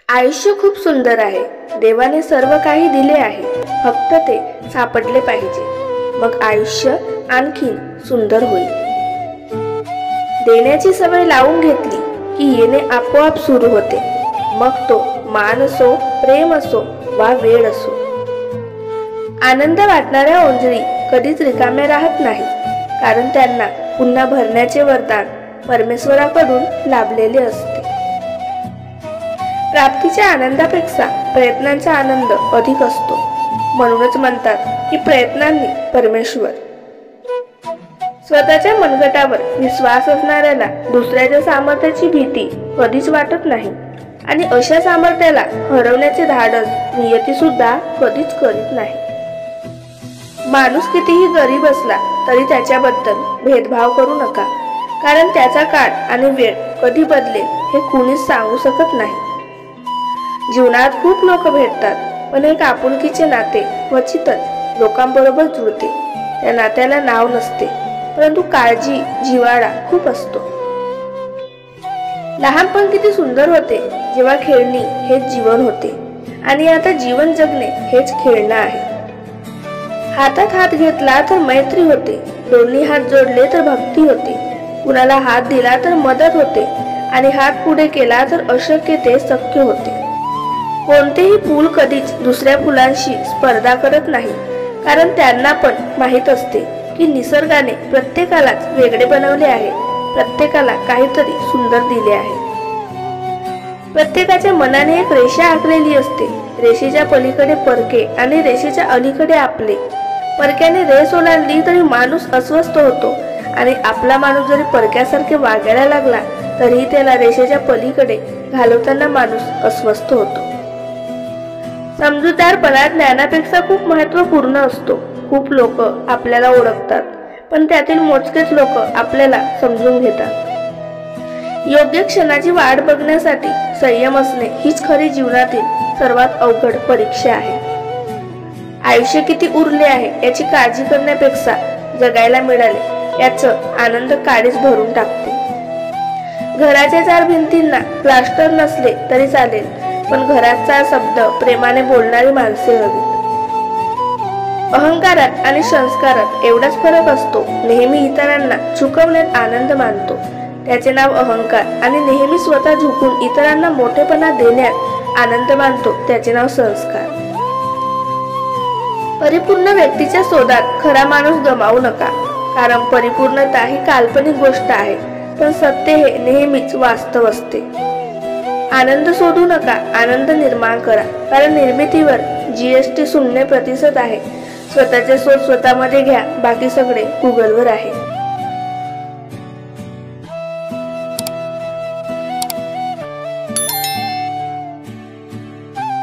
आयुष्य खूप सुंदर आहे। देवाने सर्व काही दिले आहे, फक्त ते सापडले पाहिजे, मग आयुष्य आणखी सुंदर होईल। देण्याची सवय लावून घेतली की येणे आपोआप सुरू होते, मग तो मान असो, प्रेम असो वा वेळ असो। आनंद वाटणाऱ्या ओंजळी कधीच रिकाम्या राहत नाही, कारण त्यांना पुन्हा भरण्याचे वरदान परमेश्वराकडून लाभलेले असते। प्राप्तीच्या आनंदापेक्षा प्रयत्नांचा आनंद अधिक असतो, म्हणूनच म्हणतात की प्रयत्नांनी परमेश्वर। स्वतःच्या मनगटावर विश्वास असणाऱ्याला दुसऱ्याच्या सामर्थ्याची भीती कधीच वाटत नाही, आणि अशा सामर्थ्याला हरवण्याचे धाडस नियती सुद्धा कधीच करीत नाही। माणूस कितीही गरीब असला तरी त्याच्याबद्दल भेदभाव करू नका, कारण त्याचा काळ आणि वेळ कधी बदलेल हे कुणीच सांगू शकत नाही। जीवनात खूप लोक भेटतात, पण एक आपुलकीचे नाते क्वचितच लोकांबरोबर जुळते। त्या नात्याला नाव नसते, परंतु काळजी जिव्हाळा खूप असतो। लहानपण किती सुंदर होते, जेव्हा खेळणी हेच जीवन होते, आणि आता जीवन जगणे हेच खेळणं आहे। हातात हात घेतला तर मैत्री होते, दोन्ही हात जोडले तर भक्ती होते, कुणाला हात दिला तर मदत होते, आणि हात पुढे केला तर अशक्य ते शक्य होते। कोणतेही फूल कधीच दुसऱ्या फुलांशी स्पर्धा करत नाही, कारण त्यांना पण माहीत असते की निसर्गाने प्रत्येकालाच वेगळे बनवले आहे, प्रत्येकाला काहीतरी सुंदर दिले आहे। प्रत्येकाच्या मनाने एक रेषा आखलेली असते, रेषेच्या पलीकडे परके आणि रेषेच्या अलीकडे आपले। परक्याने रेष ओलांडली तरी माणूस अस्वस्थ होतो, आणि आपला माणूस जरी परक्यासारखे वागायला लागला तरीही त्याला रेषेच्या पलीकडे घालवताना माणूस अस्वस्थ होतो। समजूतदारपणा ज्ञानापेक्षा खूप महत्त्वपूर्ण असतो। खूप लोक आपल्याला ओळखतात, पण त्यातील मोजकेच लोक आपल्याला समजून घेतात। योग्य क्षणाची वाट बघण्यासाठी संयम असणे हीच खरी जीवनातील सर्वात अवघड परीक्षा आहे। आयुष्य किती उरले आहे याची काळजी करण्यापेक्षा जगायला मिळाले याचं आनंद काळीच भरून टाकते। घराच्या 4 भिंतींना प्लास्टर नसले तरी चालेल, पण घराचा शब्द प्रेमाने बोलणारी माणसे हवी। अहंकारात आणि संस्कारात एवढाच फरक असतो, नेहमी इतरांना झुकवण्यात आनंद मानतो त्याचे नाव अहंकार, आणि नेहमी स्वतः झुकून इतरांना मोठेपणा देण्यात आनंद मानतो त्याचे नाव संस्कार। परिपूर्ण व्यक्तीच्या शोधात खरा माणूस गमावू नका, कारण परिपूर्णता ही काल्पनिक गोष्ट आहे, पण सत्य हे नेहमीच वास्तव असते। आनंद शोधू नका, आनंद निर्माण करा, कारण निर्मितीवर GST 0% आहे। स्वतःचे शोध स्वतःमध्ये घ्या, बाकी सगळे गुगलवर आहे।